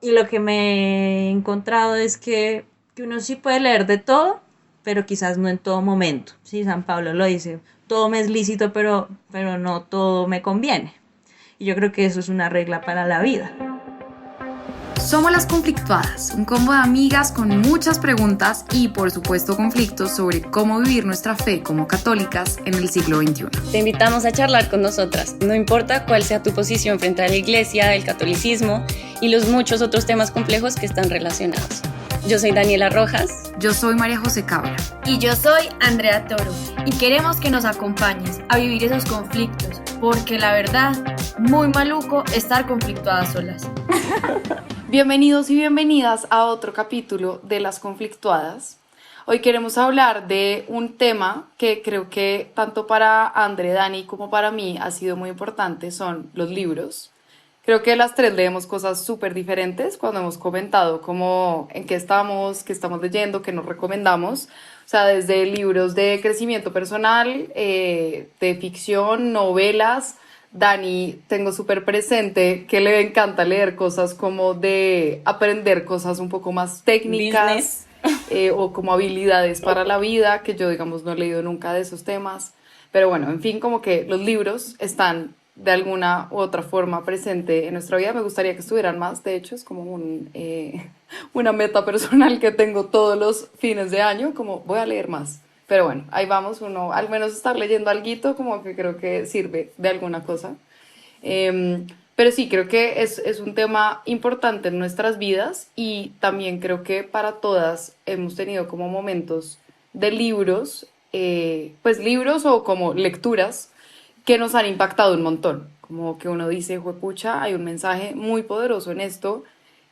Y lo que me he encontrado es que uno sí puede leer de todo, pero quizás no en todo momento. Sí, San Pablo lo dice, todo me es lícito, pero no todo me conviene. Y yo creo que eso es una regla para la vida. Somos las conflictuadas, un combo de amigas con muchas preguntas y por supuesto conflictos sobre cómo vivir nuestra fe como católicas en el siglo XXI. Te invitamos a charlar con nosotras, no importa cuál sea tu posición frente a la iglesia, el catolicismo y los muchos otros temas complejos que están relacionados. Yo soy Daniela Rojas. Yo soy María José Cabra. Y yo soy Andrea Toro. Y queremos que nos acompañes a vivir esos conflictos, porque la verdad, muy maluco estar conflictuadas solas. Bienvenidos y bienvenidas a otro capítulo de Las Conflictuadas. Hoy queremos hablar de un tema que creo que tanto para André, Dani como para mí ha sido muy importante, son los libros. Creo que las tres leemos cosas súper diferentes cuando hemos comentado como en qué estamos leyendo, qué nos recomendamos. O sea, desde libros de crecimiento personal, de ficción, novelas. Dani, tengo súper presente que le encanta leer cosas como de aprender cosas un poco más técnicas o como habilidades para la vida, que yo, digamos, no he leído nunca de esos temas. Pero bueno, en fin, como que los libros están de alguna u otra forma presente en nuestra vida. Me gustaría que estuvieran más, de hecho, es como una meta personal que tengo todos los fines de año, como voy a leer más. Pero bueno, ahí vamos, uno al menos estar leyendo alguito, como que creo que sirve de alguna cosa. Pero sí, creo que es un tema importante en nuestras vidas y también creo que para todas hemos tenido como momentos de libros, pues libros o como lecturas que nos han impactado un montón. Como que uno dice, juepucha, hay un mensaje muy poderoso en esto,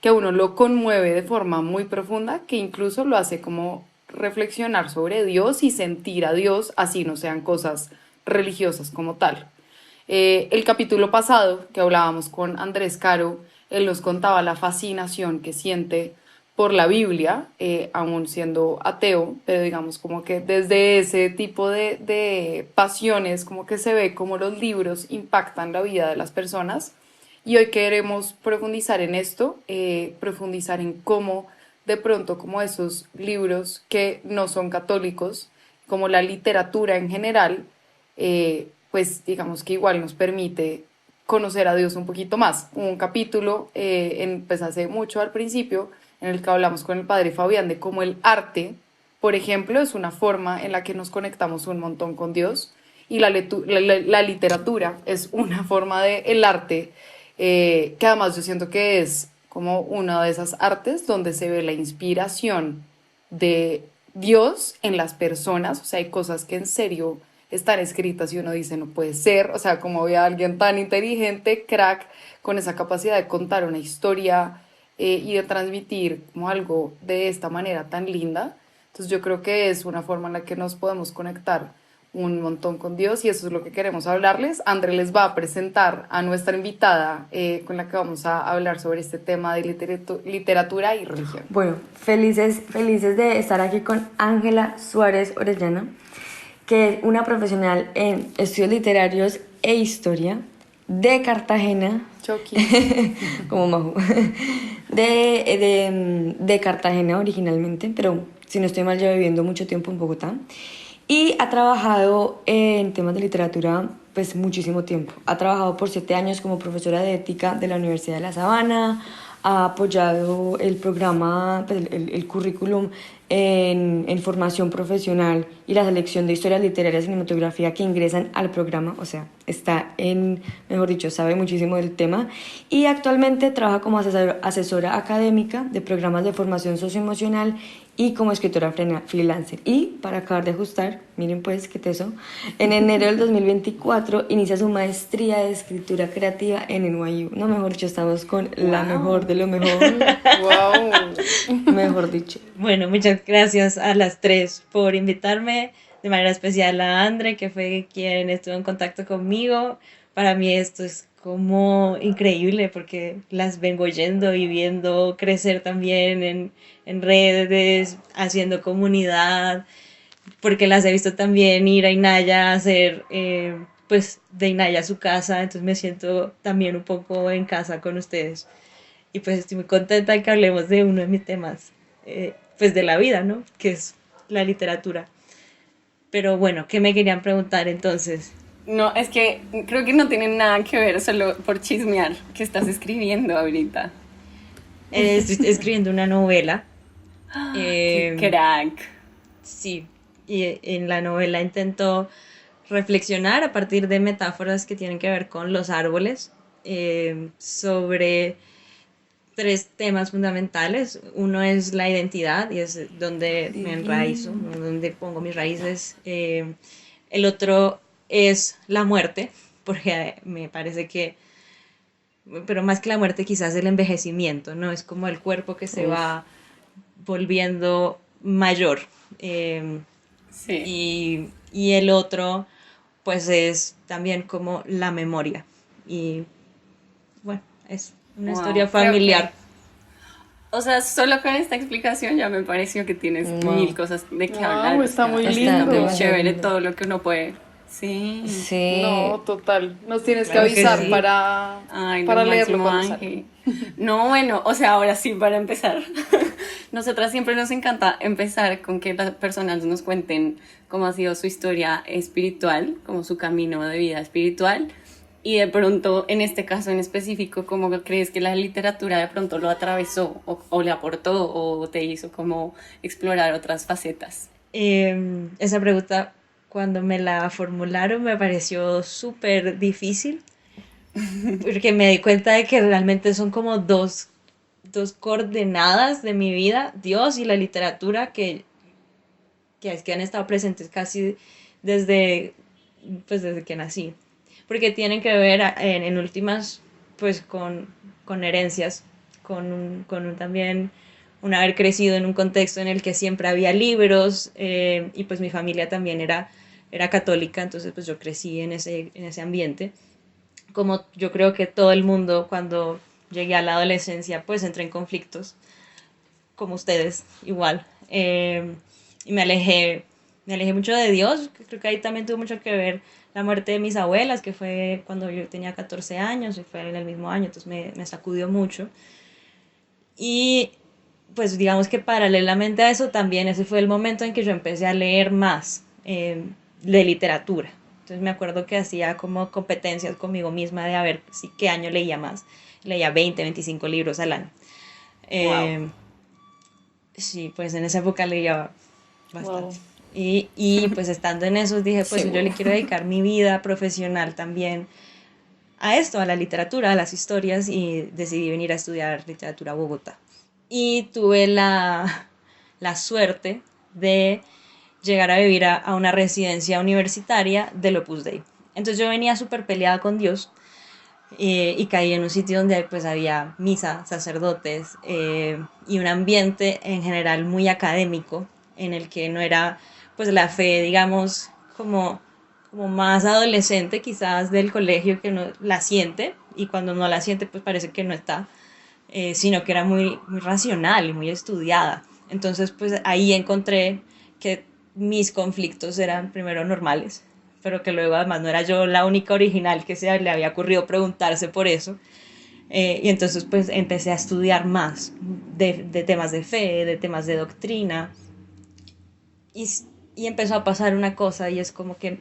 que a uno lo conmueve de forma muy profunda, que incluso lo hace como reflexionar sobre Dios y sentir a Dios, así no sean cosas religiosas como tal. El capítulo pasado que hablábamos con Andrés Caro, él nos contaba la fascinación que siente por la Biblia, aún siendo ateo, pero digamos como que desde ese tipo de pasiones como que se ve como los libros impactan la vida de las personas y hoy queremos profundizar en esto, profundizar en cómo de pronto como esos libros que no son católicos, como la literatura en general, pues digamos que igual nos permite conocer a Dios un poquito más. Un capítulo, pues hace mucho al principio, en el que hablamos con el padre Fabián de cómo el arte, por ejemplo, es una forma en la que nos conectamos un montón con Dios y la literatura es una forma de el arte, que además yo siento que es como una de esas artes donde se ve la inspiración de Dios en las personas, o sea, hay cosas que en serio están escritas y uno dice, no puede ser, o sea, como ve a alguien tan inteligente, crack, con esa capacidad de contar una historia y de transmitir como algo de esta manera tan linda. Entonces yo creo que es una forma en la que nos podemos conectar un montón con Dios y eso es lo que queremos hablarles. André les va a presentar a nuestra invitada con la que vamos a hablar sobre este tema de literatura y religión. Bueno, felices de estar aquí con Ángela Suárez Orellana, que es una profesional en estudios literarios e historia de Cartagena. Chucky. Como Majo. De Cartagena originalmente, pero si no estoy mal, lleva viviendo mucho tiempo en Bogotá. Y ha trabajado en temas de literatura pues muchísimo tiempo. Ha trabajado por 7 años como profesora de ética de la Universidad de La Sabana, ha apoyado el programa, pues el currículum en formación profesional y la selección de historias literarias y cinematografía que ingresan al programa, o sea, está mejor dicho, sabe muchísimo del tema y actualmente trabaja como asesora académica de programas de formación socioemocional y como escritora freelancer. Y para acabar de ajustar, miren pues qué teso, en enero del 2024 inicia su maestría de escritura creativa en NYU. No, mejor dicho, estamos con la mejor de lo mejor. Wow. Mejor dicho. Bueno, muchas gracias a las tres por invitarme, de manera especial a Andre, que fue quien estuvo en contacto conmigo. Para mí esto es como increíble porque las vengo yendo y viendo crecer también en redes, haciendo comunidad, porque las he visto también ir a Inaya a hacer, pues de Inaya a su casa, entonces me siento también un poco en casa con ustedes. y pues estoy muy contenta de que hablemos de uno de mis temas, pues de la vida, ¿no? Que es la literatura. Pero bueno, ¿qué me querían preguntar entonces? No, es que creo que no tiene nada que ver, solo por chismear, que estás escribiendo ahorita. Estoy escribiendo una novela. ¡Qué eh, crack! sí, y en la novela intento reflexionar a partir de metáforas que tienen que ver con los árboles, sobre tres temas fundamentales. Uno es la identidad y es donde me enraizo, Divino. ¿no? Donde pongo mis raíces. El otro es la muerte, porque me parece que, pero más que la muerte quizás el envejecimiento, ¿no? Es como el cuerpo que se Uf. va volviendo mayor. Sí. Y el otro pues es también como la memoria. Y bueno, es una historia Wow, creo familiar. que, o sea, solo con esta explicación ya me pareció que tienes mil Wow, cosas de qué Wow, hablar, o está sea, muy está está muy lindo. demasiado chévere lindo. todo lo que uno puede. Sí. No, Sí, total. Nos tienes que Claro que avisar sí. Ay, lo para leerlo máximo, cuando salga. Ángel. No, bueno, o sea, ahora sí, para empezar. Nosotras siempre nos encanta empezar con que las personas nos cuenten cómo ha sido su historia espiritual, como su camino de vida espiritual. Y de pronto, en este caso en específico, ¿cómo crees que la literatura de pronto lo atravesó o le aportó o te hizo como explorar otras facetas? Esa pregunta, cuando me la formularon, me pareció súper difícil, porque me di cuenta de que realmente son como dos coordenadas de mi vida, Dios y la literatura, que han estado presentes casi desde, pues desde que nací, porque tienen que ver en últimas pues con herencias, también un haber crecido en un contexto en el que siempre había libros, y pues mi familia también era católica, entonces pues yo crecí en ese ambiente, como yo creo que todo el mundo cuando llegué a la adolescencia pues entré en conflictos como ustedes, igual. Y me alejé mucho de Dios. Creo que ahí también tuvo mucho que ver la muerte de mis abuelas, que fue cuando yo tenía 14 años y fue en el mismo año, entonces me sacudió mucho. Y pues digamos que paralelamente a eso también ese fue el momento en que yo empecé a leer más, de literatura. Entonces me acuerdo que hacía como competencias conmigo misma de a ver si qué año leía más. Leía 20, 25 libros al año. Wow. Eh, Sí, pues en esa época leía bastante. Wow. Y pues estando en eso dije, pues yo le Seguro. quiero dedicar mi vida profesional también a esto, a la literatura, a las historias, y decidí venir a estudiar literatura a Bogotá. Y tuve la suerte de llegar a vivir a una residencia universitaria del Opus Dei. Entonces yo venía súper peleada con Dios, y caí en un sitio donde pues había misa, sacerdotes, y un ambiente en general muy académico en el que no era pues la fe, digamos, como más adolescente quizás del colegio, que no la siente y cuando no la siente pues parece que no está, sino que era muy, muy racional y muy estudiada. Entonces pues ahí encontré que mis conflictos eran primero normales, pero que luego además no era yo la única original que se le había ocurrido preguntarse por eso. Y entonces pues empecé a estudiar más de temas de fe, de temas de doctrina, y, y empezó a pasar una cosa, y es como que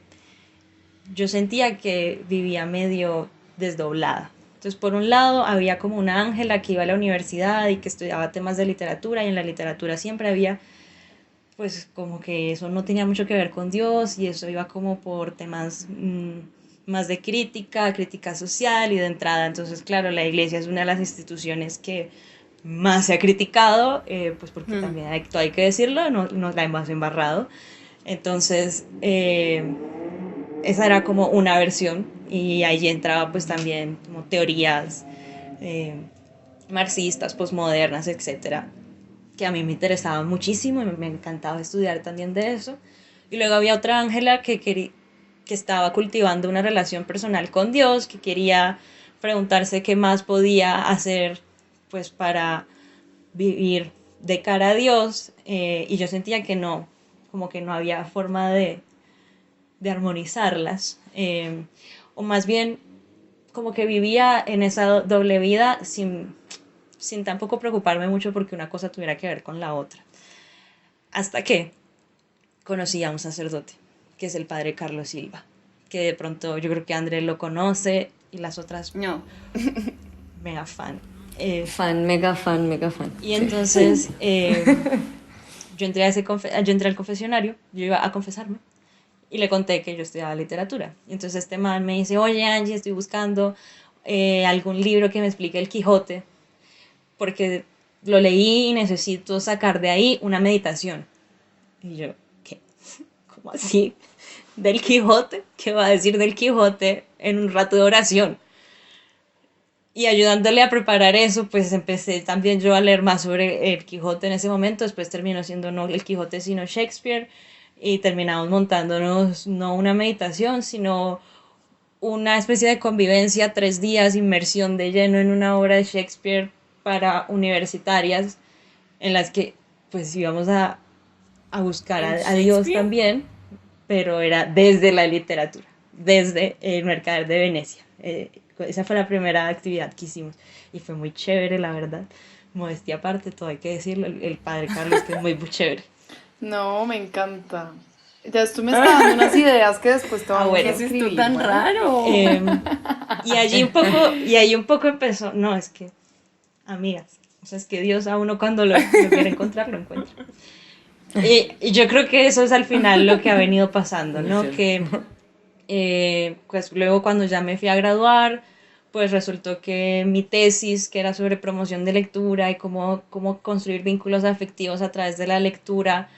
yo sentía que vivía medio desdoblada. Entonces, por un lado, había como una Ángela que iba a la universidad y que estudiaba temas de literatura, y en la literatura siempre había pues como que eso no tenía mucho que ver con Dios, y eso iba como por temas, más de crítica social y de entrada. Entonces, claro, la iglesia es una de las instituciones que más se ha criticado, pues porque Mm. también hay que decirlo, nos la hemos embarrado. Entonces, esa era como una versión, y ahí entraba pues también como teorías, eh, marxistas, posmodernas, etcétera, que a mí me interesaba muchísimo y me encantaba estudiar también de eso. Y luego había otra Ángela que estaba cultivando una relación personal con Dios, que quería preguntarse qué más podía hacer pues para vivir de cara a Dios, y yo sentía que no, como que no había forma de armonizarlas, o más bien como que vivía en esa doble vida sin tampoco preocuparme mucho porque una cosa tuviera que ver con la otra. Hasta que conocí a un sacerdote, que es el padre Carlos Silva, que de pronto yo creo que André lo conoce y las otras No. mega fan. Mega fan. Y entonces yo entré al confesionario, yo iba a confesarme y le conté que yo estudiaba literatura. Y entonces este man me dice, oye Angie, estoy buscando algún libro que me explique el Quijote, porque lo leí y necesito sacar de ahí una meditación. Y yo, ¿qué? ¿Cómo así? ¿Del Quijote? ¿Qué va a decir del Quijote en un rato de oración? Y ayudándole a preparar eso, pues empecé también yo a leer más sobre el Quijote en ese momento. Después terminó siendo no el Quijote, sino Shakespeare. Y terminamos montándonos no una meditación, sino una especie de convivencia, 3 días, inmersión de lleno en una obra de Shakespeare para universitarias, en las que pues íbamos a buscar a Dios también, pero era desde la literatura, desde el Mercader de Venecia. Esa fue la primera actividad que hicimos y fue muy chévere, la verdad. Modestia aparte, todo hay que decirlo, el padre Carlos, que es muy, muy chévere. No, me encanta. Ya tú me estás dando unas ideas que después te vamos bueno, a ¿qué es escribir. esto tan raro? Y ahí un poco empezó, no, es que, amigas, o sea, es que Dios a uno cuando lo quiere encontrar, lo encuentra. Y yo creo que eso es al final lo que ha venido pasando, ¿no? Que pues luego cuando ya me fui a graduar, pues resultó que mi tesis, que era sobre promoción de lectura y cómo construir vínculos afectivos a través de la lectura,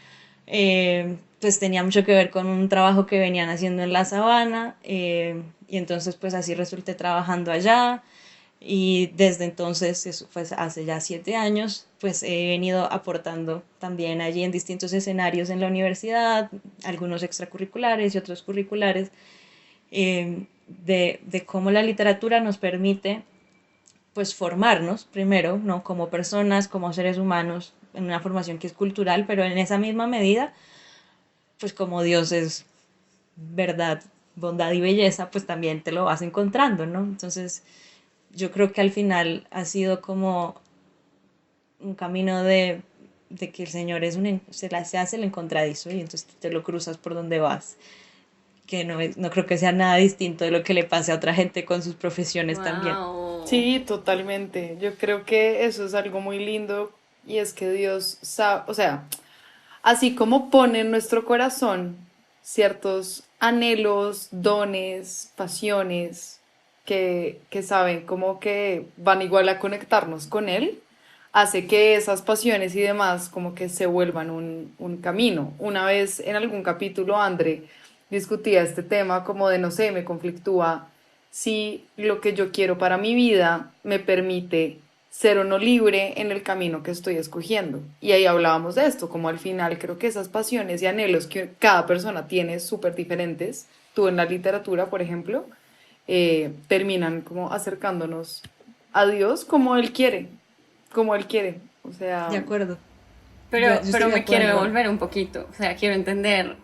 pues tenía mucho que ver con un trabajo que venían haciendo en La Sabana, y entonces pues así resulté trabajando allá. Y desde entonces, eso fue hace ya 7 años, pues he venido aportando también allí en distintos escenarios en la universidad, algunos extracurriculares y otros curriculares, de cómo la literatura nos permite pues formarnos primero, ¿no? Como personas, como seres humanos, en una formación que es cultural, pero en esa misma medida, pues como Dios es verdad, bondad y belleza, pues también te lo vas encontrando, ¿no? Entonces, yo creo que al final ha sido como un camino de que el Señor se hace el encontradizo y entonces tú te lo cruzas por donde vas. Que no creo que sea nada distinto de lo que le pase a otra gente con sus profesiones también. Wow. Sí, totalmente. Yo creo que eso es algo muy lindo y es que Dios sabe, o sea, así como pone en nuestro corazón ciertos anhelos, dones, pasiones que saben como que van igual a conectarnos con Él, hace que esas pasiones y demás como que se vuelvan un camino. Una vez en algún capítulo, André discutía este tema como de, no sé, me conflictúa si lo que yo quiero para mi vida me permite ser o no libre en el camino que estoy escogiendo. Y ahí hablábamos de esto, como al final creo que esas pasiones y anhelos que cada persona tiene súper diferentes, tú en la literatura, por ejemplo, terminan como acercándonos a Dios como Él quiere, como Él quiere. O sea, De acuerdo. Pero, Yo estoy pero de me quiero acuerdo. devolver un poquito, o sea, quiero entender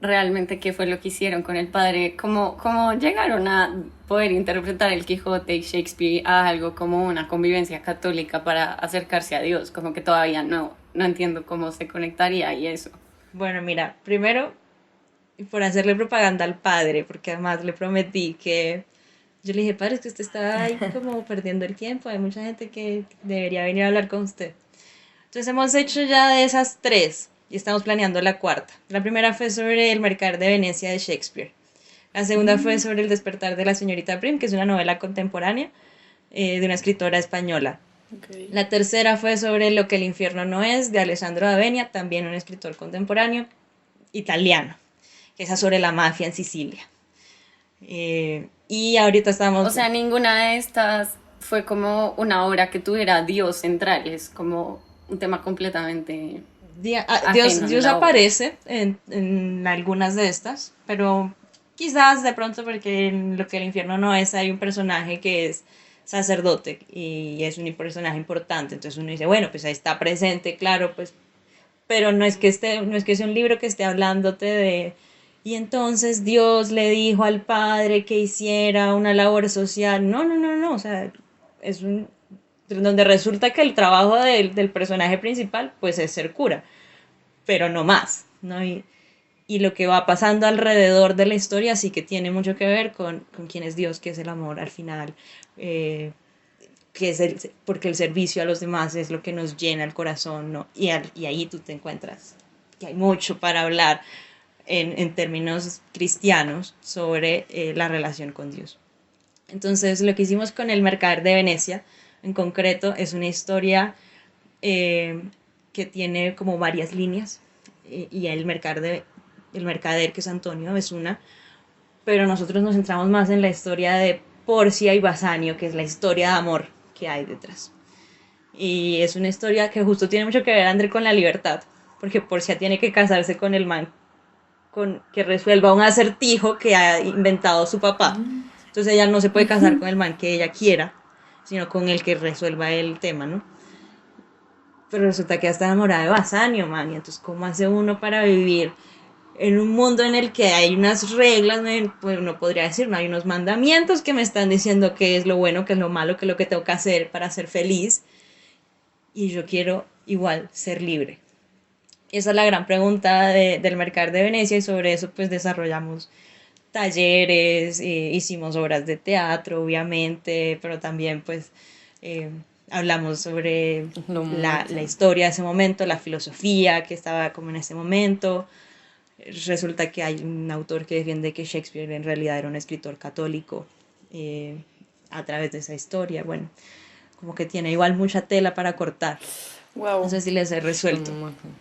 realmente qué fue lo que hicieron con el padre, cómo llegaron a poder interpretar el Quijote y Shakespeare a algo como una convivencia católica para acercarse a Dios, como que todavía no entiendo cómo se conectaría y eso. Bueno, mira, primero, por hacerle propaganda al padre, porque además le prometí que yo le dije, padre, es que usted está ahí como perdiendo el tiempo, hay mucha gente que debería venir a hablar con usted. Entonces hemos hecho ya de esas 3 y estamos planeando la 4ª. La primera fue sobre el Mercader de Venecia de Shakespeare. La segunda fue sobre el despertar de la señorita Prim, que es una novela contemporánea de una escritora española. okay. La tercera fue sobre Lo que el infierno no es, de Alessandro D'Avenia, también un escritor contemporáneo italiano, que es sobre la mafia en Sicilia. Y ahorita estamos... O sea, ninguna de estas fue como una obra que tuviera Dios central, es como un tema completamente... Dios aparece en algunas de estas, pero quizás de pronto porque en Lo que el infierno no es hay un personaje que es sacerdote y es un personaje importante, entonces uno dice, bueno, pues ahí está presente, claro, pues, pero no es que sea un libro que esté hablándote de, y entonces Dios le dijo al padre que hiciera una labor social, no, o sea, donde resulta que el trabajo del personaje principal pues es ser cura, pero no más, ¿no? Y lo que va pasando alrededor de la historia sí que tiene mucho que ver con quién es Dios, qué es el amor al final, porque el servicio a los demás es lo que nos llena el corazón, ¿no? Y ahí tú te encuentras que hay mucho para hablar en términos cristianos sobre la relación con Dios. Entonces, lo que hicimos con El Mercader de Venecia, en concreto, es una historia que tiene como varias líneas, y el mercader, que es Antonio, es una, pero nosotros nos centramos más en la historia de Porcia y Basanio, que es la historia de amor que hay detrás. Y es una historia que justo tiene mucho que ver, André, con la libertad, porque Porcia tiene que casarse con el man que resuelva un acertijo que ha inventado su papá. Entonces ella no se puede casar con el man que ella quiera, sino con el que resuelva el tema, ¿no? Pero resulta que está enamorada de Basanio, man, y entonces ¿cómo hace uno para vivir en un mundo en el que hay unas reglas, pues uno podría decir, no hay unos mandamientos que me están diciendo qué es lo bueno, qué es lo malo, qué es lo que tengo que hacer para ser feliz, y yo quiero igual ser libre? Esa es la gran pregunta del Mercader de Venecia, y sobre eso pues desarrollamos talleres, hicimos obras de teatro, obviamente, pero también pues hablamos sobre la historia de ese momento, la filosofía que estaba como en ese momento. Resulta que hay un autor que defiende que Shakespeare en realidad era un escritor católico a través de esa historia. Bueno, como que tiene igual mucha tela para cortar. Wow. No sé si les he resuelto.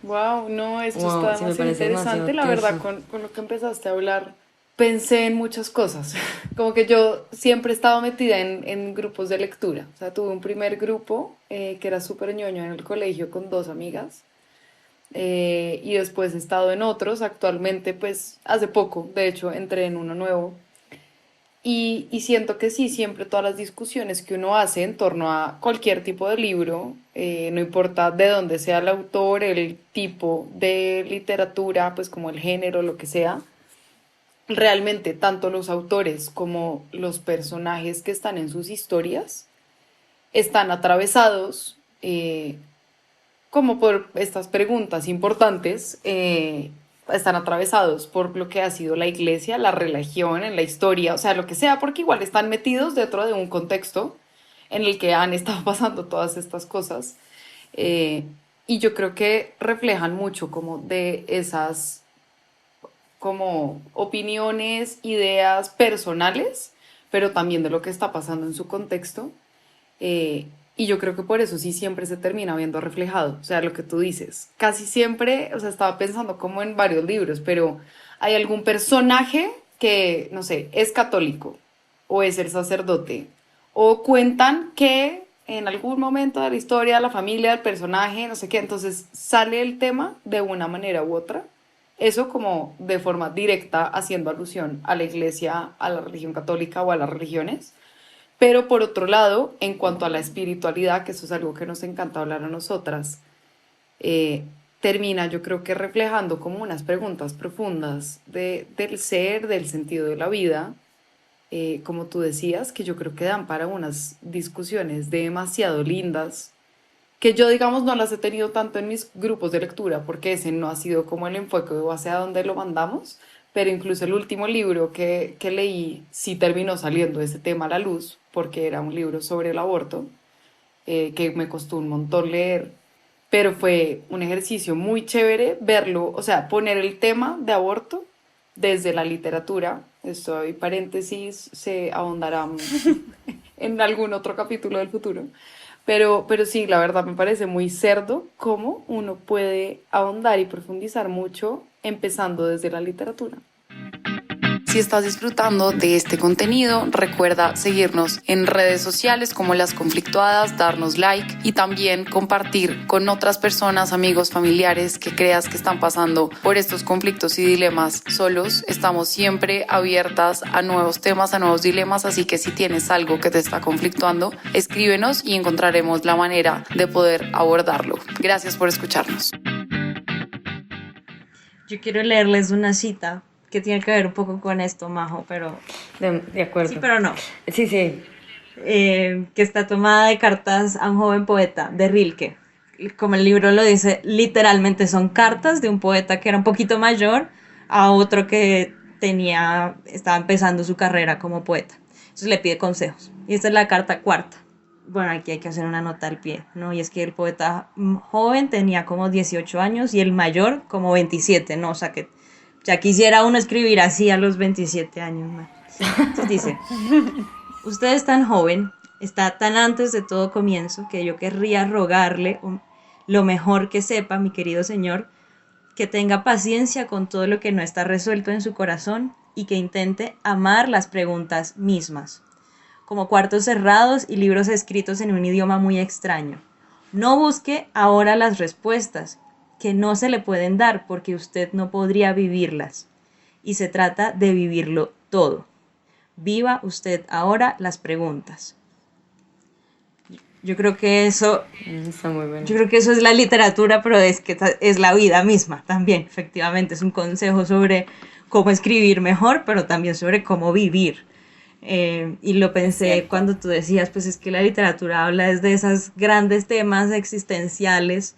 Wow, no, esto Wow, está sí, me demasiado parece interesante. demasiado La verdad, teso. con lo que empezaste a hablar, pensé en muchas cosas. Como que yo siempre he estado metida en grupos de lectura. O sea, tuve un primer grupo que era súper ñoño en el colegio con 2 amigas. Y después he estado en otros. Actualmente, pues, hace poco, de hecho, entré en uno nuevo. Y siento que sí, siempre todas las discusiones que uno hace en torno a cualquier tipo de libro, no importa de dónde sea el autor, el tipo de literatura, pues como el género, lo que sea, realmente tanto los autores como los personajes que están en sus historias están atravesados como por estas preguntas importantes, están atravesados por lo que ha sido la iglesia, la religión, en la historia, o sea, lo que sea, porque igual están metidos dentro de un contexto en el que han estado pasando todas estas cosas. Y yo creo que reflejan mucho como de esas como opiniones, ideas personales, pero también de lo que está pasando en su contexto. Y yo creo que por eso sí siempre se termina viendo reflejado, o sea, lo que tú dices. Casi siempre, o sea, estaba pensando como en varios libros, pero hay algún personaje que, no sé, es católico o es el sacerdote, o cuentan que en algún momento de la historia, la familia del personaje, no sé qué, entonces sale el tema de una manera u otra. Eso como de forma directa haciendo alusión a la iglesia, a la religión católica o a las religiones. Pero por otro lado, en cuanto a la espiritualidad, que eso es algo que nos encanta hablar a nosotras, termina yo creo que reflejando como unas preguntas profundas del ser, del sentido de la vida, como tú decías, que yo creo que dan para unas discusiones demasiado lindas, que yo digamos no las he tenido tanto en mis grupos de lectura, porque ese no ha sido como el enfoque o hacia dónde lo mandamos, pero incluso el último libro que leí sí terminó saliendo ese tema a la luz, porque era un libro sobre el aborto, que me costó un montón leer, pero fue un ejercicio muy chévere verlo, o sea, poner el tema de aborto desde la literatura. Esto, y paréntesis, se ahondará en algún otro capítulo del futuro. Pero sí, la verdad me parece muy cerdo cómo uno puede ahondar y profundizar mucho empezando desde la literatura. Si estás disfrutando de este contenido, recuerda seguirnos en redes sociales como Las Conflictuadas, darnos like y también compartir con otras personas, amigos, familiares que creas que están pasando por estos conflictos y dilemas solos. Estamos siempre abiertas a nuevos temas, a nuevos dilemas, así que si tienes algo que te está conflictuando, escríbenos y encontraremos la manera de poder abordarlo. Gracias por escucharnos. Yo quiero leerles una cita que tiene que ver un poco con esto, Majo, pero... De acuerdo. Sí, pero no. Sí, sí. que está tomada de cartas a un joven poeta, de Rilke. Como el libro lo dice, literalmente son cartas de un poeta que era un poquito mayor a otro que estaba empezando su carrera como poeta. Entonces le pide consejos. Y esta es la carta cuarta. Bueno, aquí hay que hacer una nota al pie, ¿no? Y es que el poeta joven tenía como 18 años y el mayor como 27, ¿no? O sea que ya quisiera uno escribir así a los 27 años, ¿no? Entonces dice, usted es tan joven, está tan antes de todo comienzo, que yo querría rogarle lo mejor que sepa, mi querido señor, que tenga paciencia con todo lo que no está resuelto en su corazón y que intente amar las preguntas mismas, como cuartos cerrados y libros escritos en un idioma muy extraño. No busque ahora las respuestas, que no se le pueden dar porque usted no podría vivirlas. Y se trata de vivirlo todo. Viva usted ahora las preguntas. Yo creo que eso... Está muy bueno. Yo creo que eso es la literatura, pero es que es la vida misma también, efectivamente. Es un consejo sobre cómo escribir mejor, pero también sobre cómo vivir. Y lo pensé cuando tú decías, pues es que la literatura habla desde esos grandes temas existenciales,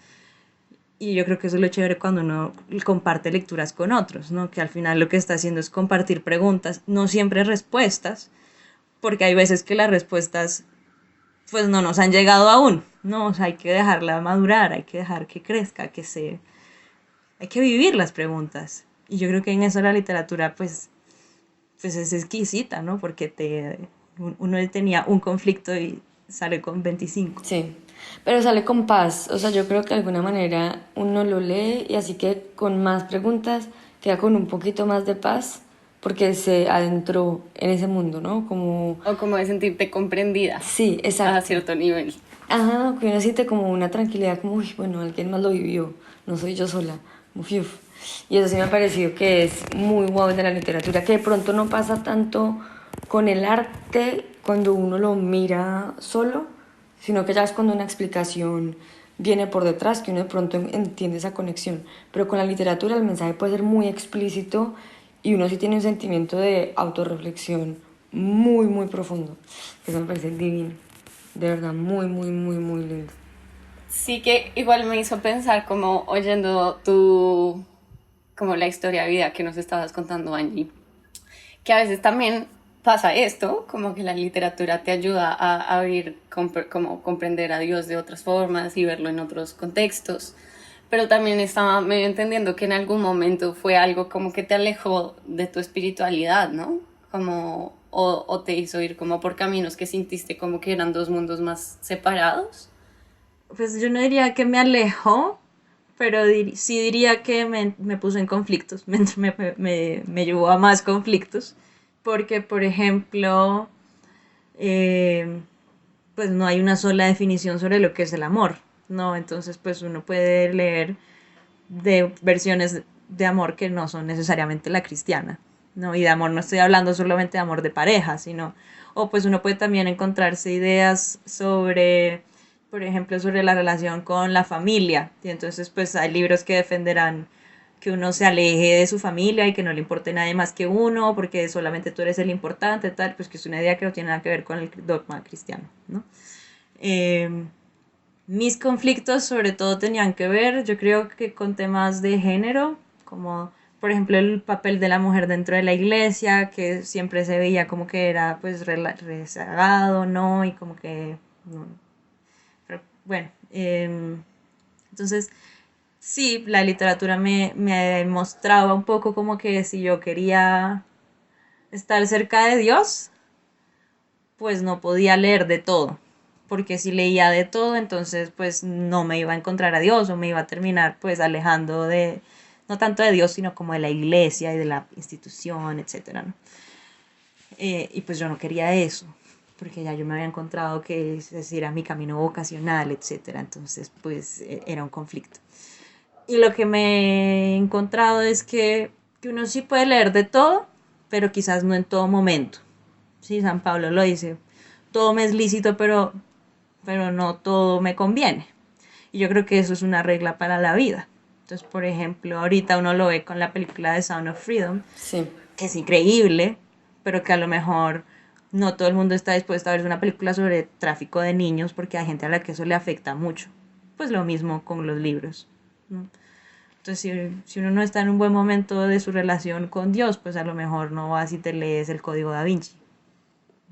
y yo creo que eso es lo chévere cuando uno comparte lecturas con otros, ¿no? Que al final lo que está haciendo es compartir preguntas, no siempre respuestas, porque hay veces que las respuestas pues no nos han llegado aún, ¿no? O sea, hay que dejarla madurar, hay que dejar que crezca, hay que vivir las preguntas. Y yo creo que en eso la literatura pues es exquisita, ¿no? Porque uno tenía un conflicto y sale con 25. Sí, pero sale con paz. O sea, yo creo que de alguna manera uno lo lee y así que con más preguntas queda con un poquito más de paz porque se adentró en ese mundo, ¿no? Como... O como de sentirte comprendida. Sí, exacto. A cierto nivel. Ajá, que uno siente como una tranquilidad, como, uy, bueno, alguien más lo vivió, no soy yo sola, como, uf. Y eso sí me ha parecido que es muy guau de la literatura, que de pronto no pasa tanto con el arte cuando uno lo mira solo, sino que ya es cuando una explicación viene por detrás, que uno de pronto entiende esa conexión. Pero con la literatura el mensaje puede ser muy explícito y uno sí tiene un sentimiento de autorreflexión muy, muy profundo. Eso me parece divino. De verdad, muy, muy, muy, muy lindo. Sí, que igual me hizo pensar como oyendo como la historia de vida que nos estabas contando, Angie, que a veces también pasa esto, como que la literatura te ayuda a abrir, como comprender a Dios de otras formas y verlo en otros contextos, pero también estaba medio entendiendo que en algún momento fue algo como que te alejó de tu espiritualidad, ¿no? Como, o te hizo ir como por caminos que sintiste como que eran dos mundos más separados. Pues yo no diría que me alejó, pero sí diría que me puso en conflictos, me llevó a más conflictos, porque por ejemplo, pues no hay una sola definición sobre lo que es el amor, ¿no? Entonces pues uno puede leer de versiones de amor que no son necesariamente la cristiana, ¿no? Y de amor no estoy hablando solamente de amor de pareja, sino, o pues uno puede también encontrarse ideas sobre, por ejemplo, sobre la relación con la familia, y entonces pues hay libros que defenderán que uno se aleje de su familia y que no le importe nadie más que uno, porque solamente tú eres el importante, tal, pues que es una idea que no tiene nada que ver con el dogma cristiano, ¿no? Mis conflictos sobre todo tenían que ver, yo creo que con temas de género, como por ejemplo el papel de la mujer dentro de la iglesia, que siempre se veía como que era pues rezagado, ¿no? Y como que, no. Pero, bueno, entonces sí, la literatura me mostraba un poco como que si yo quería estar cerca de Dios, pues no podía leer de todo, porque si leía de todo, entonces pues no me iba a encontrar a Dios o me iba a terminar pues alejando de, no tanto de Dios, sino como de la iglesia y de la institución, etcétera, ¿no? Y pues yo no quería eso, porque ya yo me había encontrado que ese era mi camino vocacional, etcétera, entonces pues era un conflicto. Y lo que me he encontrado es que uno sí puede leer de todo, pero quizás no en todo momento. Sí, San Pablo lo dice, todo me es lícito, pero no todo me conviene. Y yo creo que eso es una regla para la vida. Entonces, por ejemplo, ahorita uno lo ve con la película de Sound of Freedom, Sí. que es increíble, pero que a lo mejor no todo el mundo está dispuesto a ver una película sobre tráfico de niños porque hay gente a la que eso le afecta mucho. Pues lo mismo con los libros, ¿no? Entonces, si uno no está en un buen momento de su relación con Dios, pues a lo mejor no vas y te lees el Código Da Vinci.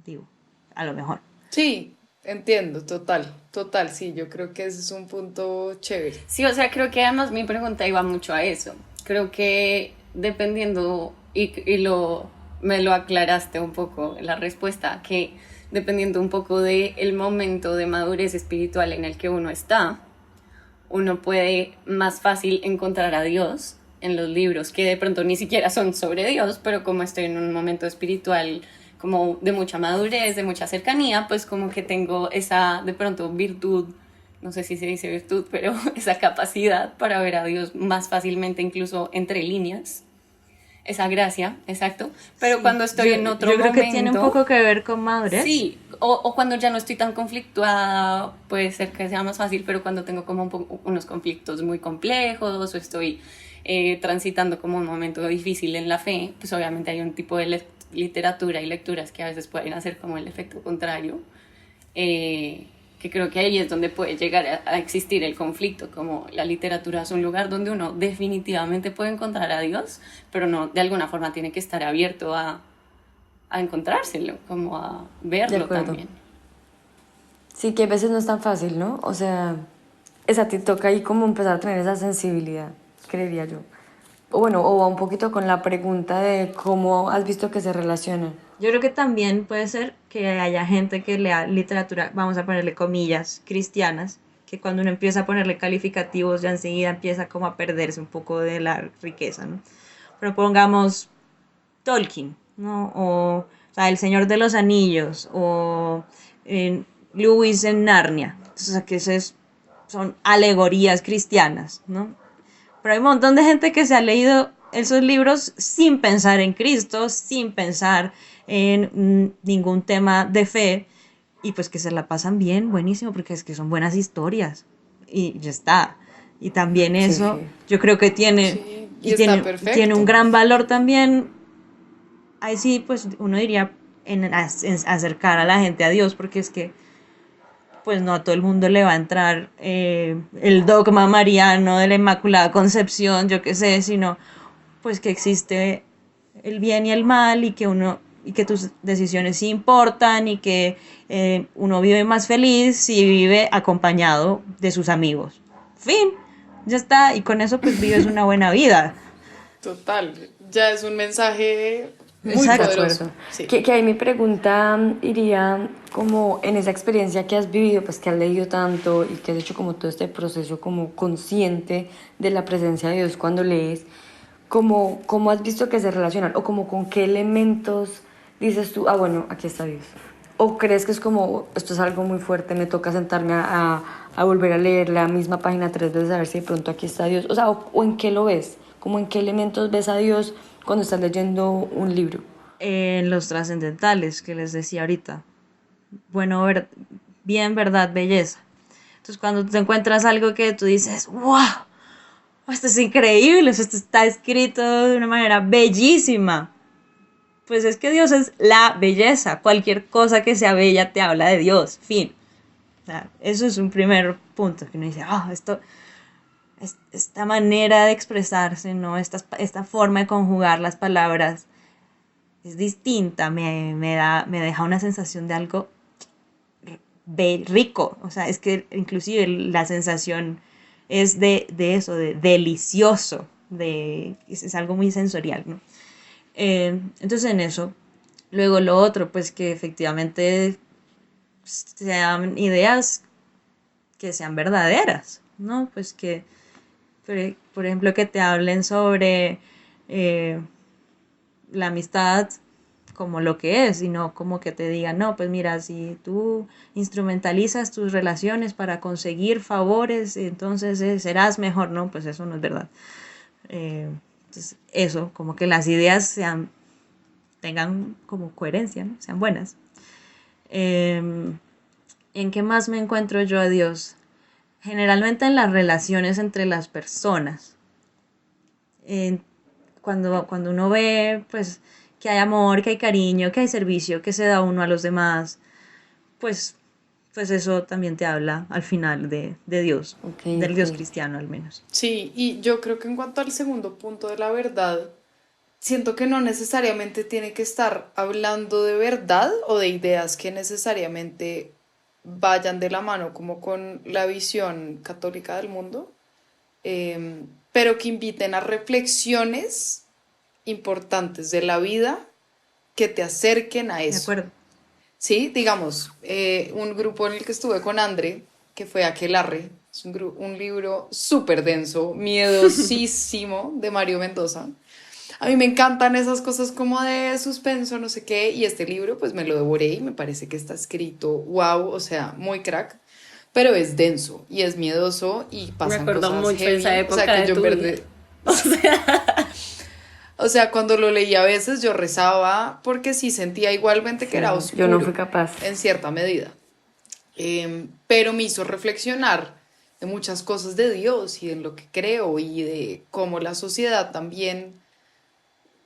Digo, a lo mejor. Sí, entiendo, total, total, sí, yo creo que ese es un punto chévere. Sí, o sea, creo que además mi pregunta iba mucho a eso. Creo que dependiendo, me lo aclaraste un poco la respuesta, que dependiendo un poco del momento de madurez espiritual en el que uno está, uno puede más fácil encontrar a Dios en los libros que de pronto ni siquiera son sobre Dios, pero como estoy en un momento espiritual como de mucha madurez, de mucha cercanía, pues como que tengo esa de pronto virtud, no sé si se dice virtud, pero esa capacidad para ver a Dios más fácilmente, incluso entre líneas. Esa gracia, exacto. Pero Sí, cuando estoy en otro yo creo momento... que tiene un poco que ver con madurez. Sí, o cuando ya no estoy tan conflictuada, puede ser que sea más fácil, pero cuando tengo como unos conflictos muy complejos o estoy transitando como un momento difícil en la fe, pues obviamente hay un tipo de literatura y lecturas que a veces pueden hacer como el efecto contrario, que creo que ahí es donde puede llegar a existir el conflicto, como la literatura es un lugar donde uno definitivamente puede encontrar a Dios, pero no, de alguna forma tiene que estar abierto a encontrárselo, como a De verlo acuerdo. también. Sí, que a veces no es tan fácil, ¿no? O sea, esa te toca ahí como empezar a tener esa sensibilidad, creería yo. O bueno, o va un poquito con la pregunta de cómo has visto que se relacionan. Yo creo que también puede ser que haya gente que lea literatura, vamos a ponerle comillas, cristianas, que cuando uno empieza a ponerle calificativos ya enseguida empieza como a perderse un poco de la riqueza, ¿no? Pero pongamos Tolkien, ¿no? O sea, El Señor de los Anillos, o Lewis en Narnia. O sea, que son alegorías cristianas, ¿no? Pero hay un montón de gente que se ha leído esos libros sin pensar en Cristo, sin pensar en ningún tema de fe, y pues que se la pasan bien, buenísimo, porque es que son buenas historias, y ya está. Y también Sí, eso, sí. yo creo que tiene, Sí, y y está tiene un perfecto. gran valor también. Ahí sí, pues uno diría en acercar a la gente a Dios, porque es que pues no a todo el mundo le va a entrar el dogma mariano de la Inmaculada Concepción, yo qué sé, sino pues que existe el bien y el mal y que uno y que tus decisiones sí importan y que uno vive más feliz si vive acompañado de sus amigos. Fin, ya está, y con eso pues vives una buena vida. Total, ya es un mensaje muy De Exacto. poderoso. acuerdo. Sí. Que ahí mi pregunta iría como en esa experiencia que has vivido, pues que has leído tanto y que has hecho como todo este proceso como consciente de la presencia de Dios cuando lees, ¿cómo has visto que se relacionan? O como con qué elementos dices tú, ah, bueno, aquí está Dios. ¿O crees que es como, esto es algo muy fuerte, me toca sentarme a volver a leer la misma página 3 veces a ver si de pronto aquí está Dios? O sea, o en qué lo ves, como en qué elementos ves a Dios cuando estás leyendo un libro. En los trascendentales que les decía ahorita. Bueno, bien, verdad, belleza. Entonces cuando te encuentras algo que tú dices, wow, esto es increíble, esto está escrito de una manera bellísima. Pues es que Dios es la belleza. Cualquier cosa que sea bella te habla de Dios. Fin. O sea, eso es un primer punto que uno dice, esta manera de expresarse, ¿no? Esta forma de conjugar las palabras es distinta, me deja una sensación de algo rico. O sea, es que inclusive la sensación es de eso, de delicioso, es algo muy sensorial, ¿no? Entonces en eso. Luego lo otro, pues que efectivamente sean ideas que sean verdaderas, ¿no? Pues que, por ejemplo, que te hablen sobre la amistad como lo que es, y no como que te digan, no, pues mira, si tú instrumentalizas tus relaciones para conseguir favores, entonces serás mejor, no, pues eso no es verdad. Entonces, eso, como que las ideas tengan como coherencia, ¿no? Sean buenas. ¿En qué más me encuentro yo a Dios? Generalmente en las relaciones entre las personas. Cuando uno ve, pues, que hay amor, que hay cariño, que hay servicio, que se da uno a los demás, pues, pues eso también te habla al final de Dios, Ok, del Dios ok. cristiano al menos. Sí, y yo creo que en cuanto al segundo punto de la verdad, siento que no necesariamente tiene que estar hablando de verdad o de ideas que necesariamente vayan de la mano como con la visión católica del mundo, pero que inviten a reflexiones importantes de la vida que te acerquen a De eso. acuerdo. Sí, digamos, un grupo en el que estuve con André, que fue Aquelarre, es un libro súper denso, miedosísimo, de Mario Mendoza. A mí me encantan esas cosas como de suspenso, no sé qué, y este libro pues me lo devoré y me parece que está escrito, wow, o sea, muy crack, pero es denso y es miedoso y Me pasan acuerdo cosas mucho de esa heavy, o sea, época que de yo en tu vida. verdad, o sea, cuando lo leí a veces yo rezaba porque sí sentía igualmente que era Yo no fui oscuro capaz. en cierta medida. Pero me hizo reflexionar de muchas cosas de Dios y en lo que creo y de cómo la sociedad también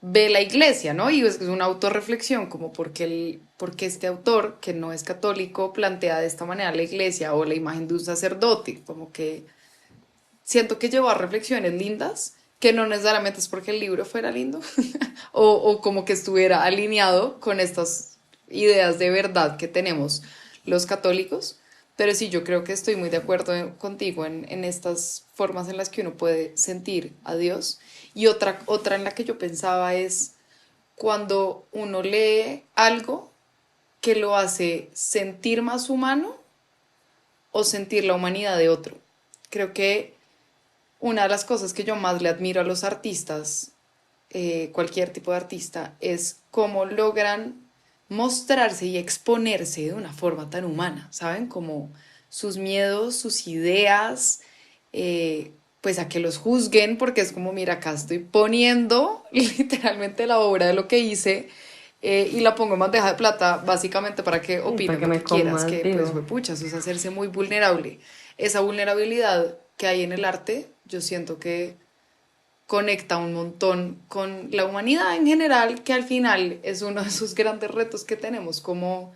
ve la iglesia, ¿no? Y es una autorreflexión, como porque este autor, que no es católico, plantea de esta manera la iglesia o la imagen de un sacerdote, como que siento que llevó a reflexiones lindas, que no necesariamente es porque el libro fuera lindo, o como que estuviera alineado con estas ideas de verdad que tenemos los católicos, pero sí, yo creo que estoy muy de acuerdo contigo en estas formas en las que uno puede sentir a Dios. Y otra en la que yo pensaba es cuando uno lee algo que lo hace sentir más humano o sentir la humanidad de otro. Creo que una de las cosas que yo más le admiro a los artistas, cualquier tipo de artista, es cómo logran mostrarse y exponerse de una forma tan humana, ¿saben? Como sus miedos, sus ideas, pues a que los juzguen, porque es como, mira, acá estoy poniendo literalmente la obra de lo que hice y la pongo en bandeja de plata, básicamente para que Para opinen que lo me que quieras, comas que pues vivo. fue pucha, eso es hacerse muy vulnerable. Esa vulnerabilidad que hay en el arte, yo siento que conecta un montón con la humanidad en general, que al final es uno de esos grandes retos que tenemos como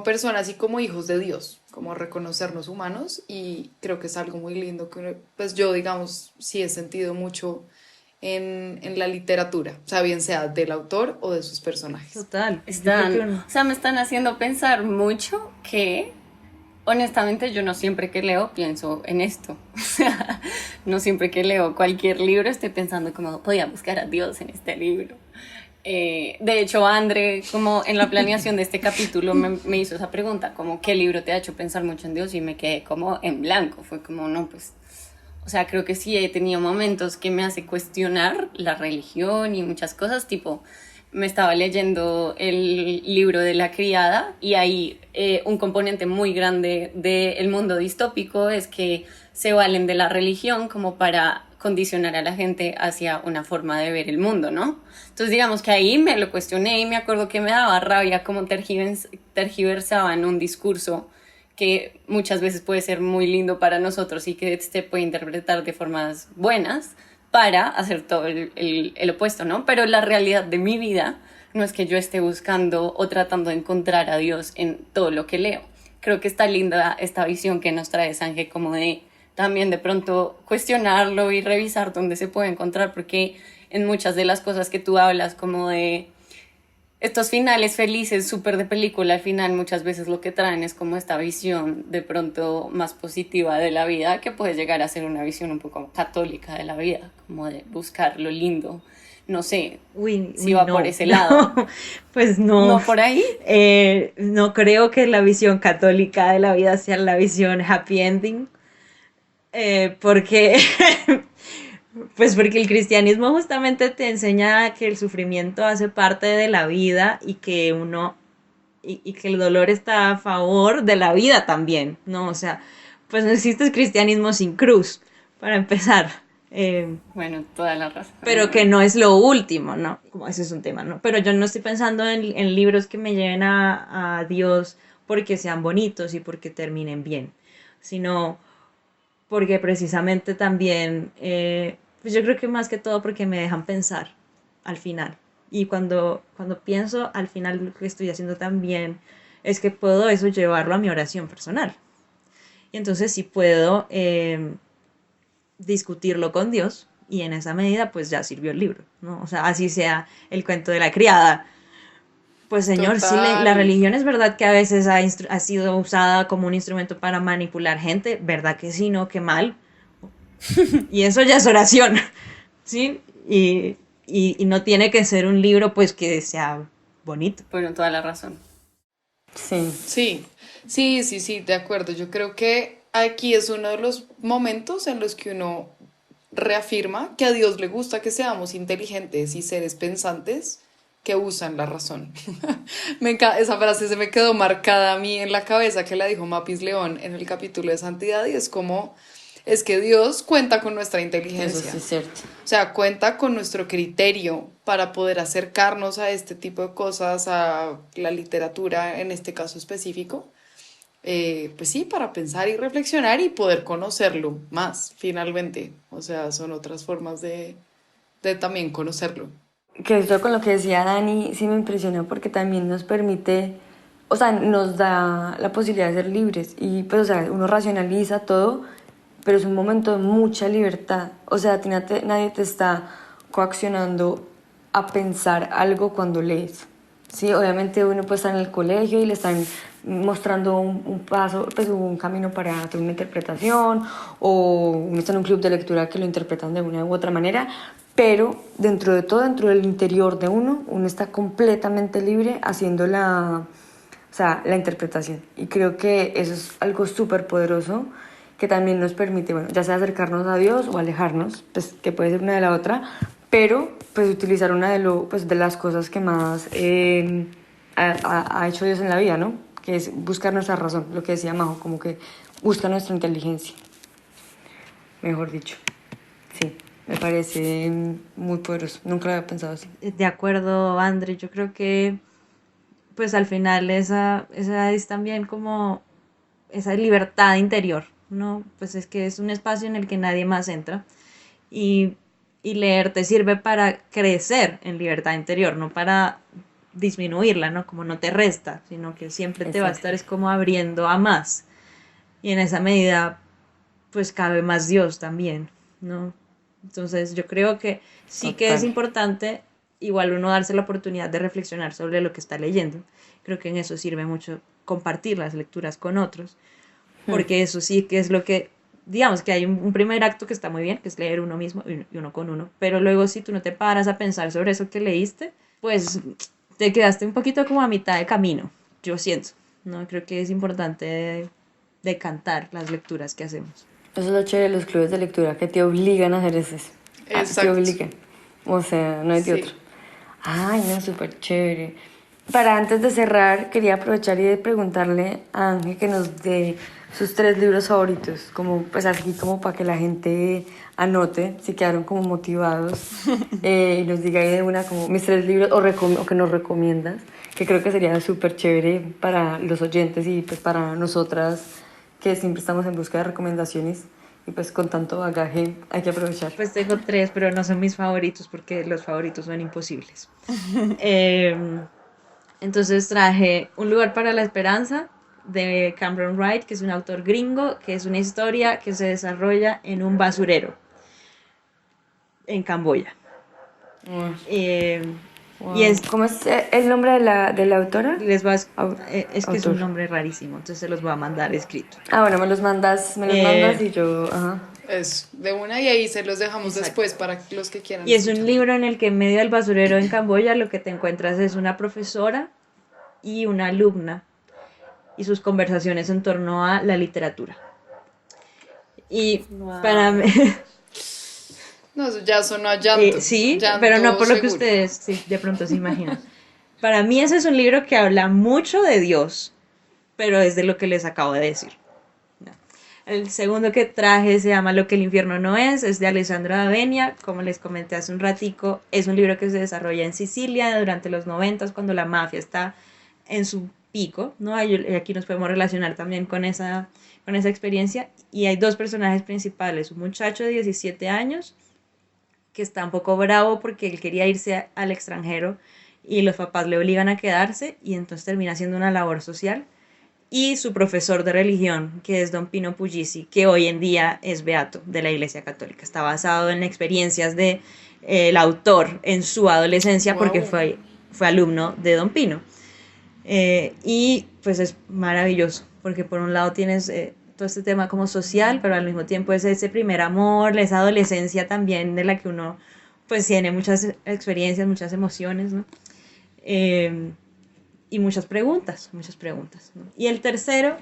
personas y como hijos de Dios, como reconocernos humanos, y creo que es algo muy lindo que pues yo, digamos, sí he sentido mucho en la literatura, o sea, bien sea del autor o de sus personajes. Total. Yo creo que O sea, me están haciendo pensar mucho que, honestamente, yo no siempre que leo pienso en esto. O sea, no siempre que leo cualquier libro estoy pensando cómo podía buscar a Dios en este libro. De hecho, André, como en la planeación de este capítulo, me hizo esa pregunta, como ¿qué libro te ha hecho pensar mucho en Dios? Y me quedé como en blanco. Fue como, no, pues, o sea, creo que sí he tenido momentos que me hace cuestionar la religión y muchas cosas, tipo, me estaba leyendo el libro de La Criada y ahí un componente muy grande del mundo distópico es que se valen de la religión como para condicionar a la gente hacia una forma de ver el mundo, ¿no? Entonces digamos que ahí me lo cuestioné y me acuerdo que me daba rabia como tergiversaban un discurso que muchas veces puede ser muy lindo para nosotros y que se puede interpretar de formas buenas para hacer todo el opuesto, ¿no? Pero la realidad de mi vida no es que yo esté buscando o tratando de encontrar a Dios en todo lo que leo. Creo que está linda esta visión que nos trae Sange como de también de pronto cuestionarlo y revisar dónde se puede encontrar, porque en muchas de las cosas que tú hablas como de estos finales felices, súper de película, al final muchas veces lo que traen es como esta visión de pronto más positiva de la vida, que puede llegar a ser una visión un poco católica de la vida, como de buscar lo lindo. No sé si va no, por ese lado. no, pues no. ¿No por ahí? No creo que la visión católica de la vida sea la visión happy ending, porque pues porque el cristianismo justamente te enseña que el sufrimiento hace parte de la vida y que uno y que el dolor está a favor de la vida también, ¿no? O sea, pues no existe el cristianismo sin cruz, para empezar. Bueno, toda la razón. Pero que no es lo último, ¿no? Como ese es un tema, ¿no? Pero yo no estoy pensando en libros que me lleven a Dios porque sean bonitos y porque terminen bien, sino porque precisamente también, pues yo creo que más que todo porque me dejan pensar al final. Y cuando pienso al final lo que estoy haciendo también es que puedo eso llevarlo a mi oración personal. Y entonces sí puedo discutirlo con Dios y en esa medida pues ya sirvió el libro, ¿no? O sea, así sea el cuento de la criada. Pues señor, sí, la Total. religión es verdad que a veces ha sido usada como un instrumento para manipular gente, ¿verdad que sí, no? Qué mal. Y eso ya es oración, ¿sí? Y no tiene que ser un libro pues que sea bonito. Bueno, toda la razón. Sí, Sí, sí, de acuerdo. Yo creo que aquí es uno de los momentos en los que uno reafirma que a Dios le gusta que seamos inteligentes y seres pensantes que usan la razón. Esa frase se me quedó marcada a mí en la cabeza que la dijo Mapis León en el capítulo de Santidad y es como, es que Dios cuenta con nuestra eso inteligencia. sí es cierto. O sea, cuenta con nuestro criterio para poder acercarnos a este tipo de cosas, a la literatura en este caso específico. Pues sí, para pensar y reflexionar y poder conocerlo más, finalmente. O sea, son otras formas de también conocerlo. Que esto con lo que decía Dani sí me impresionó porque también nos permite, o sea, nos da la posibilidad de ser libres y pues, o sea, uno racionaliza todo, pero es un momento de mucha libertad. O sea, a ti nadie te está coaccionando a pensar algo cuando lees. Sí, obviamente uno puede estar en el colegio y le están mostrando un paso, pues un camino para hacer una interpretación, o uno está en un club de lectura que lo interpretan de una u otra manera, pero dentro de todo, dentro del interior de uno está completamente libre haciendo o sea, la interpretación. Y creo que eso es algo súper poderoso que también nos permite, bueno, ya sea acercarnos a Dios o alejarnos, pues que puede ser una de la otra, pero pues utilizar una pues, de las cosas que más ha hecho Dios en la vida, ¿no? Que es buscar nuestra razón, lo que decía Majo, como que busca nuestra inteligencia, mejor dicho. Sí, me parece muy poderoso, nunca lo había pensado así. De acuerdo, André, yo creo que pues al final esa es también como esa libertad interior, ¿no? Pues es que es un espacio en el que nadie más entra y, y leer te sirve para crecer en libertad interior, no para disminuirla, ¿no? Como no te resta, sino que siempre te va a estar Exacto. es como abriendo a más. Y en esa medida, pues cabe más Dios también, ¿no? Entonces yo creo que sí que es Total. importante igual uno darse la oportunidad de reflexionar sobre lo que está leyendo. Creo que en eso sirve mucho compartir las lecturas con otros, porque eso sí que es lo que, digamos que hay un primer acto que está muy bien, que es leer uno mismo y uno con uno, pero luego si tú no te paras a pensar sobre eso que leíste, pues te quedaste un poquito como a mitad de camino, yo siento, ¿no? Creo que es importante decantar las lecturas que hacemos. Eso es lo chévere de los clubes de lectura, que te obligan a hacer eso. Te Exacto. obligan. O sea, no hay de otro. Sí. Ay, no, súper chévere. Para antes de cerrar, quería aprovechar y de preguntarle a Ángel que nos dé sus 3 libros favoritos, como pues así como para que la gente anote, si quedaron como motivados, y nos diga ahí de una como mis 3 libros o que nos recomiendas, que creo que sería súper chévere para los oyentes y pues para nosotras que siempre estamos en busca de recomendaciones y pues con tanto bagaje hay que aprovechar. Pues tengo 3, pero no son mis favoritos porque los favoritos son imposibles. Eh, entonces traje Un lugar para la esperanza de Cameron Wright, que es un autor gringo, que es una historia que se desarrolla en un basurero en Camboya. Wow. Eh, y Wow. es, ¿Cómo es el nombre de la autora? les va, Au- es que es un Autor. nombre rarísimo, entonces se los voy a mandar escrito. Ah, bueno, me los mandas Eh, y yo, ajá. Es de una y ahí se los dejamos Exacto. después para los que quieran Y es un escuchar. libro en el que en medio del basurero en Camboya lo que te encuentras es una profesora y una alumna y sus conversaciones en torno a la literatura. Y Wow. para mí, No, eso ya sonó a llanto. sí, Llanto pero no por lo que seguro. ustedes sí, de pronto se imaginan. Para mí ese es un libro que habla mucho de Dios, pero es de lo que les acabo de decir. No. El segundo que traje se llama Lo que el infierno no es de Alessandra Avenia, como les comenté hace un ratico, es un libro que se desarrolla en Sicilia durante los 90 cuando la mafia está en su pico, ¿no? Aquí nos podemos relacionar también con esa experiencia y hay 2 personajes principales, un muchacho de 17 años que está un poco bravo porque él quería irse al extranjero y los papás le obligan a quedarse y entonces termina haciendo una labor social. Y su profesor de religión, que es don Pino Puglisi, que hoy en día es beato de la Iglesia Católica. Está basado en experiencias de el autor en su adolescencia porque fue alumno de don Pino. Y pues es maravilloso, porque por un lado tienes todo este tema como social, pero al mismo tiempo es ese primer amor, esa adolescencia también de la que uno pues tiene muchas experiencias, muchas emociones, ¿no? Y muchas preguntas, ¿no? Y el tercero,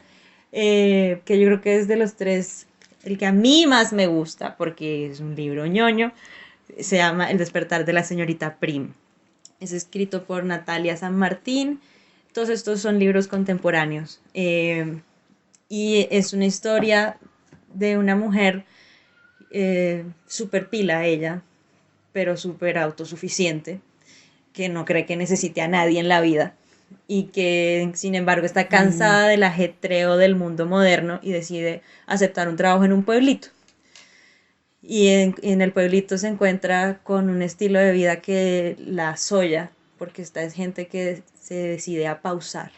que yo creo que es de los tres, el que a mí más me gusta, porque es un libro ñoño, se llama El despertar de la señorita Prim. Es escrito por Natalia San Martín. Todos estos son libros contemporáneos. Y es una historia de una mujer súper pila ella, pero súper autosuficiente, que no cree que necesite a nadie en la vida y que sin embargo está cansada del ajetreo del mundo moderno y decide aceptar un trabajo en un pueblito. Y en el pueblito se encuentra con un estilo de vida que la asolla, porque esta es gente que se decide a pausar,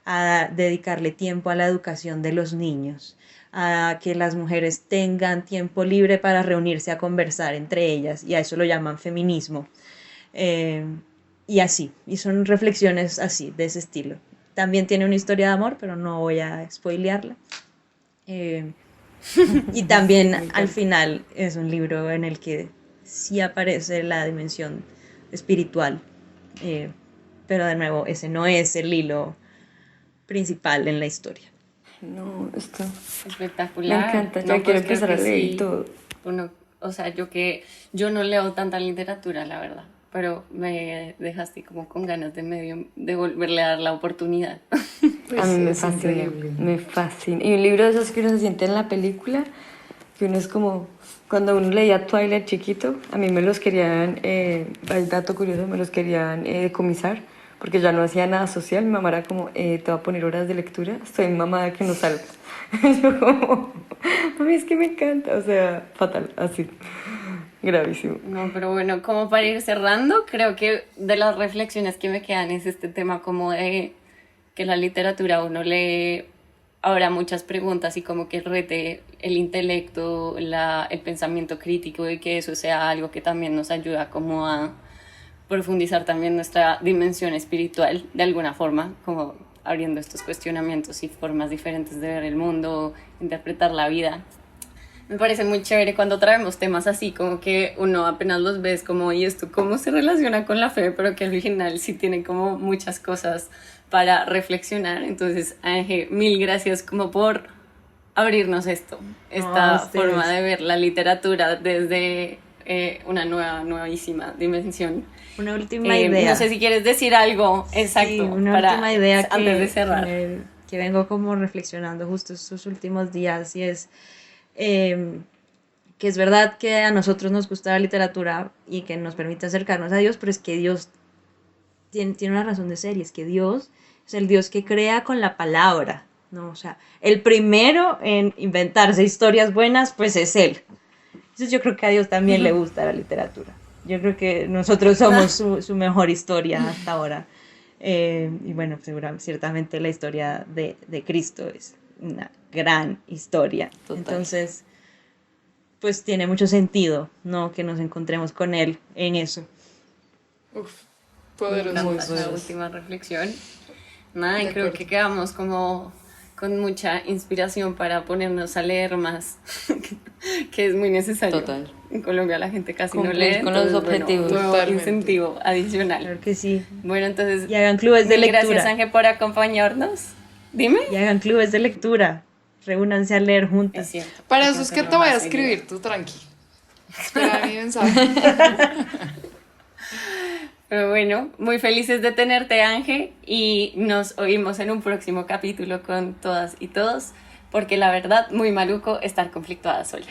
a dedicarle tiempo a la educación de los niños, a que las mujeres tengan tiempo libre para reunirse a conversar entre ellas, y a eso lo llaman feminismo. Y así, y son reflexiones así, de ese estilo. También tiene una historia de amor, pero no voy a spoilearla. Y también al final es un libro en el que sí aparece la dimensión espiritual, pero de nuevo, ese no es el hilo principal en la historia. No, esto Espectacular. me encanta, ya No, quiero pues empezar a creo que leer sí. todo. Bueno, o sea, yo no leo tanta literatura, la verdad, pero me dejaste como con ganas de volverle a dar la oportunidad. Pues A mí me es fascina, increíble. me fascina. Y un libro de esos que uno se siente en la película, que uno es como, cuando uno leía Twilight chiquito, a mí me los querían, el dato curioso, me los querían decomisar, porque ya no hacía nada social. Mi mamá era como, te voy a poner horas de lectura, estoy mamada que no salgas. Yo como, a mí es que me encanta, o sea, fatal, así, gravísimo. No, pero bueno, como para ir cerrando, creo que de las reflexiones que me quedan es este tema como de que la literatura uno lee ahora muchas preguntas y como que rete el intelecto, el pensamiento crítico y que eso sea algo que también nos ayuda como a profundizar también nuestra dimensión espiritual de alguna forma, como abriendo estos cuestionamientos y formas diferentes de ver el mundo, interpretar la vida. Me parece muy chévere cuando traemos temas así, como que uno apenas los ves como, ¿y esto cómo se relaciona con la fe? Pero que al final sí tiene como muchas cosas para reflexionar. Entonces, Ángel, mil gracias como por abrirnos esta forma de ver la literatura desde una nuevísima dimensión. Una última idea. No sé si quieres decir algo exacto. Sí, una última idea antes de cerrar. Que vengo como reflexionando justo estos últimos días, y es que es verdad que a nosotros nos gusta la literatura y que nos permite acercarnos a Dios, pero es que Dios tiene una razón de ser, y es que Dios es el Dios que crea con la palabra, ¿no? O sea, el primero en inventarse historias buenas, pues es Él. Entonces yo creo que a Dios también le gusta la literatura. Yo creo que nosotros somos su mejor historia hasta ahora. Y bueno, ciertamente la historia de Cristo es una gran historia. Total. Entonces, pues tiene mucho sentido, ¿no? Que nos encontremos con Él en eso. Uf, poderoso. Muy la última reflexión. Nada, y creo que quedamos como con mucha inspiración para ponernos a leer más, que es muy necesario. Total. En Colombia la gente casi no Cumplir lee. con los entonces, objetivos. Bueno, nuevo Totalmente. incentivo adicional. Claro que sí. Bueno, entonces, Y hagan clubes de mil lectura. gracias, Ángel, por acompañarnos. Dime. Y hagan clubes de lectura. Reúnanse a leer Es juntas. cierto. Para Hay eso es que hacerlo te voy a más seguido. escribir, tú tranqui. Espera mi mensaje. Pero bueno, muy felices de tenerte, Ángel, y nos oímos en un próximo capítulo con todas y todos, porque la verdad, muy maluco estar conflictuadas solas.